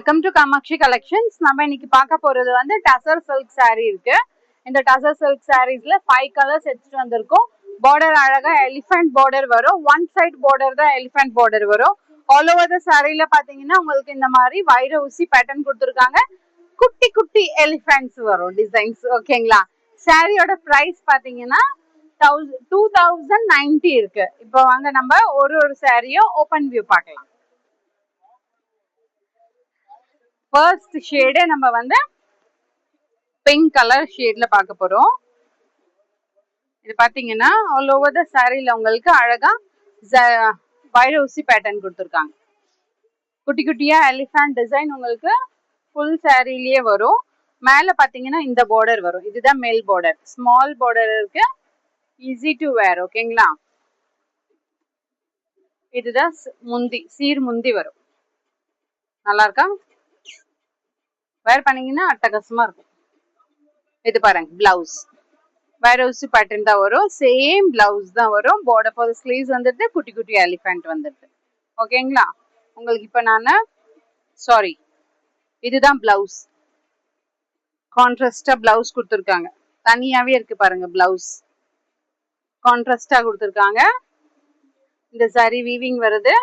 Welcome to Kamakshi collections. நம்ம இன்னைக்கு பார்க்க போறது வந்து டசர் சில்க் saree இருக்கு. இந்த டசர் சில்க் sareesல 5 கலர்ஸ் எடுத்துட்டு வந்திருக்கோம். பார்டர் அழகா எலிஃபண்ட் பார்டர் வரும். ஒன் சைட் பார்டர் தான் எலிஃபண்ட் பார்டர் வரும். ஆல் ஓவர் த சாரீல பாத்தீங்கன்னா உங்களுக்கு இந்த மாதிரி வைர ஊசி பேட்டர்ன் கொடுத்துருக்காங்க. குட்டி குட்டி எலிஃபண்ட்ஸ் வரும் டிசைன்ஸ். ஓகேங்களா? சாரியோட பிரைஸ் பாத்தீங்கன்னா 2090 இருக்கு. இப்போ வாங்க நம்ம ஒரு சாரியும் ஓபன் வியூ பார்க்கலாம். ஃபர்ஸ்ட் ஷேடே நம்ம வந்து பிங்க் கலர் ஷேட்ல பார்க்க போறோம். இது பாத்தீங்கன்னா ஆல் ஓவர் த சாரீல உங்களுக்கு அழகா வைர ஊசி பேட்டர்ன் கொடுத்துருக்காங்க. குட்டி குட்டியா எலிஃபண்ட் டிசைன் உங்களுக்கு ஃபுல் சாரீலயே வரும். மேல பாத்தீங்கன்னா இந்த பார்டர் வரும். இதுதான் மேல் பார்டர். ஸ்மால் பார்டர் இருக்கு. ஈஸி டு வேர். ஓகேங்களா? இதுதான் முந்தி, சீர் முந்தி வரும். நல்லா இருக்கா? வேர் பண்ணீங்கன்னா அட்டகாசமா இருக்கும். இது பாருங்க பிளவுஸ் வேற ஊசி பேட்டர்ன் தான் வரும். சேம் பிளவுஸ் தான் வரும். பார்டர் ஃபார் ஸ்லீவ்ஸ் வந்துட்டு குட்டி குட்டி எலிஃபண்ட் வந்துட்டு. ஓகேங்களா? உங்களுக்கு இப்ப நானு இதுதான் பிளவுஸ். கான்ட்ராஸ்டா பிளவுஸ் கொடுத்துருக்காங்க. தனியாவே இருக்கு பாருங்க. பிளவுஸ் கான்ட்ராஸ்டா கொடுத்துருக்காங்க. இந்த சரி வீவிங் வருது.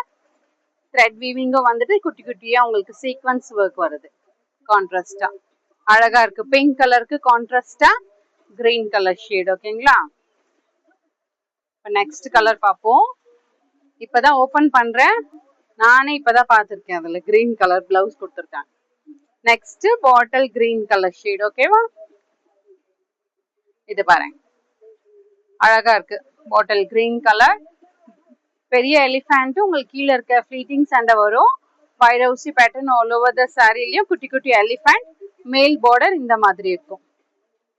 த்ரெட் வீவிங்கும் வந்துட்டு குட்டி குட்டியா உங்களுக்கு சீக்வன்ஸ் ஒர்க் வருது. கான்ட்ராஸ்டா அழகா இருக்கு. பிங்க் கலருக்கு கான்ட்ராஸ்டா கிரீன் கலர் ஷேட். ஓகேங்களா? நெக்ஸ்ட் கலர் பார்ப்போம். இப்பதான் ஓபன் பண்றேன். நானே இப்பதான் பார்த்திருக்கேன். அதுல கிரீன் கலர் பிளவுஸ் கொடுத்துருக்காங்க. Next bottle green colour shade. ஓகேவா? இது பாருங்க அழகா இருக்கு. பாட்டில் கிரீன் கலர் பெரிய எலிஃபண்ட் உங்களுக்கு கீழே இருக்க ஃபிளீட்டிங் சண்டை வரும். வைரவுசி பேட்டர்ன் ஆல் ஓவர் த சாரிலயும் குட்டி குட்டி எலிஃபண்ட். மேல் பார்டர் இந்த மாதிரி இருக்கும்.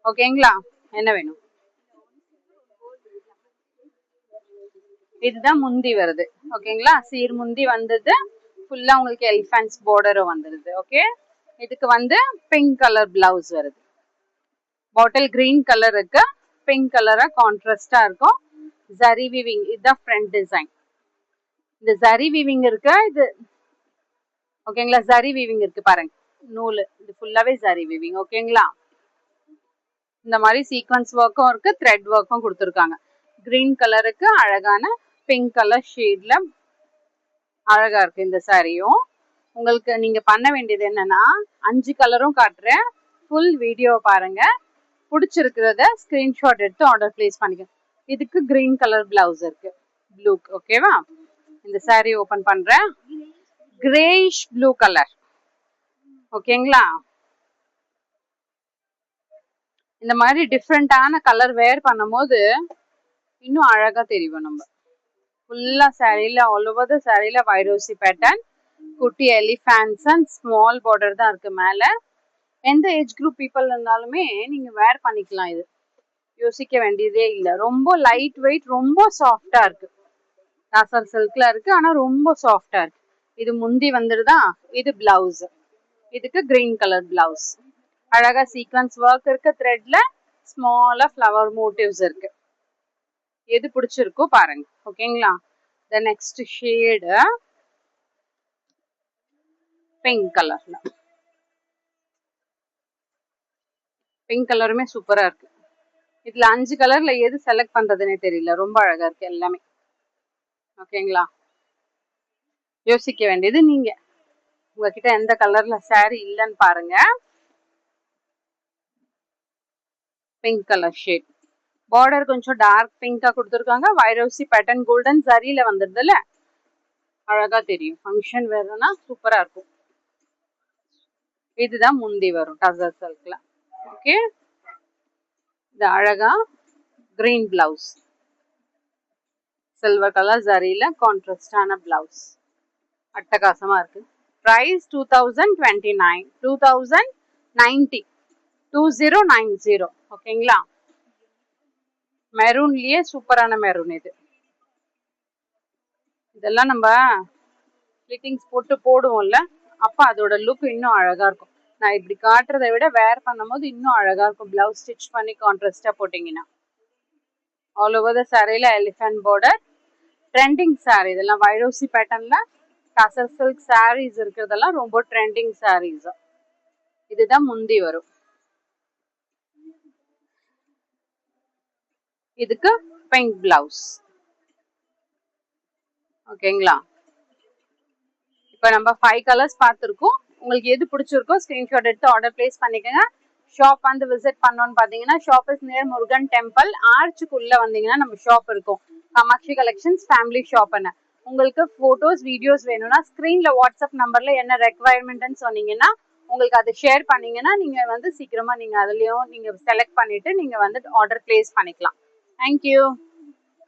ஓகேங்களா? என்ன வேணும்? இதுதான் முந்தி வருது. ஓகேங்களா? சீர் முந்தி வந்தது. ஃபுல்லா உங்களுக்கு எலிஃபண்ட்ஸ் பார்டரும் வந்துருது. ஓகே. இதுக்கு வந்து பிங்க் கலர் பிளவுஸ் வருது. பாட்டில் கிரீன் கலர் இருக்கு. பிங்க் கலரா கான்ட்ராஸ்டா இருக்கும். ஜரி வீவிங் இதுதான் ஃப்ரண்ட் டிசைன். இந்த ஜரி வீவிங் இருக்கு. இது ஓகேங்களா? ஜரி வீவிங் இருக்கு பாருங்க. நூல் இது ஃபுல்லாவே ஜரி வீவிங். ஓகேங்களா? இந்த மாதிரி சீக்வன்ஸ் ஒர்க்கும் இருக்கு. த்ரெட் ஒர்க்கும் கொடுத்துருக்காங்க. கிரீன் கலருக்கு அழகான பிங்க் கலர் ஷேட்ல அழகா இருக்கு இந்த சாரியும். உங்களுக்கு நீங்க பண்ண வேண்டியது என்னன்னா 5 கலரும் காட்டுறேன். ஃபுல் வீடியோ பாருங்க. பிடிச்சிருக்கிறத ஸ்கிரீன்ஷாட் எடுத்து ஆர்டர் பிளேஸ் பண்ணிக்க. இதுக்கு கிரீன் கலர் பிளவுஸ் இருக்கு. ப்ளூ. ஓகேவா? இந்த சாரி ஓபன் பண்றேன். Grace blue colour. ஓகேங்களா? இந்த மாதிரி டிஃப்ரெண்டான கலர் வேர் பண்ணும் போது இன்னும் அழகா தெரியும். நம்ம ஃபுல்லா சாரியில ஆல் ஓவர் த சாரியில வைரோசி பேட்டர்ன், குட்டி எலிஃபண்ட்ஸ் அண்ட் ஸ்மால் பார்டர் தான் இருக்கு மேல. எந்த ஏஜ் குரூப் பீப்புள் இருந்தாலுமே நீங்க வேர் பண்ணிக்கலாம். இது யோசிக்க வேண்டியதே இல்லை. ரொம்ப லைட் வெயிட், ரொம்ப சாஃப்டா இருக்கு. டசர் சில்க்ல இருக்கு. ஆனா ரொம்ப சாஃப்டா இருக்கு. இது முந்தி வந்துடுதா. இது பிளவுஸ். இதுக்கு கிரீன் கலர் பிளவுஸ். அழகா சீக்வன்ஸ் ஒர்க் இருக்கு. த்ரெட்ல ஸ்மாலா ஃப்ளவர் மோட்டிவ்ஸ் இருக்கு. எது பிடிச்சிருக்கோ பாருங்க. ஓகேங்களா? த நெக்ஸ்ட் ஷேடு பிங்க் கலர்ல. பிங்க் கலருமே சூப்பரா இருக்கு. இதுல 5 கலர்ல எது செலக்ட் பண்றதுன்னே தெரியல. ரொம்ப அழகா இருக்கு எல்லாமே. ஓகேங்களா? யோசிக்க வேண்டியது நீங்க. உங்ககிட்ட எந்த கலர்ல சாரி இல்லைன்னு பாருங்க. Pink colour shade. பார்டர் கொஞ்சம் டார்க் பிங்கா கொடுத்துருக்காங்க. வைரோசி பேட்டர்ன் கோல்டன் சரியில வந்துடுதுல, அழகா தெரியும். ஃபங்க்ஷன் வேறுனா சூப்பரா இருக்கும். இதுதான் முந்தி வரும் டசர் சில்க்ல. ஓகே. இது அழகா கிரீன் பிளவுஸ். சில்வர் கலர் சரியில கான்ட்ராஸ்டான பிளவுஸ். அட்டகாசமா இருக்கு. பிரைஸ் 2029 2090 2090. ஓகேங்களா? மெரூன்லயே சூப்பரான மெரூன் இது. இதெல்லாம் நம்ம ஃபிட்டிங்ஸ் போட்டு போடுவோம்ல, அப்ப அதோட லுக் இன்னும் அழகா இருக்கும். நான் இப்படி காட்டுறதை விட வேர் பண்ணும் போது இன்னும் அழகா இருக்கும். பிளவுஸ் ஸ்டிச் பண்ணி கான்ட்ராஸ்டா போட்டீங்கன்னா. ஆல் ஓவர் த சாரியில எலிஃபண்ட் பார்டர். ட்ரெண்டிங் சாரி இதெல்லாம். வைரோசி பேட்டர்ன்ல டசர் சில்க் சாரீஸ் இருக்கிறதெல்லாம் ரொம்ப ட்ரெண்டிங் சாரீஸ். இதுதான் முந்தி வரும். இதுக்கு பிங்க் பிளவுஸ். ஓகேங்களா? இப்போ நம்ம 5 கலர்ஸ் பார்த்துருக்கோம். உங்களுக்கு எது பிடிச்சிருக்கோ ஸ்கிரீன்ஷாட் எடுத்து ஆர்டர் பிளேஸ் பண்ணிக்கோங்க. ஷாப் வந்து விசிட் பண்ணோன்னு பார்த்தீங்கன்னா shop is near Murugan temple. ஆர்ச்சுக்குள்ள வந்தீங்கன்னா நம்ம ஷாப் இருக்கும். காமாட்சி கலெக்ஷன்ஸ் ஃபேமிலி ஷாப்னு. உங்களுக்கு போட்டோஸ் வீடியோஸ் வேணும்னா ஸ்கிரீன்ல வாட்ஸ்அப் நம்பர்ல என்ன ரெக்குவயர்மெண்ட்னு சொன்னீங்கன்னா உங்களுக்கு அதை ஷேர் பண்ணீங்கன்னா நீங்க வந்து சீக்கிரமா நீங்க அதுலயும் நீங்க செலக்ட் பண்ணிட்டு நீங்க வந்து ஆர்டர் பிளேஸ் பண்ணிக்கலாம். தேங்க்யூ.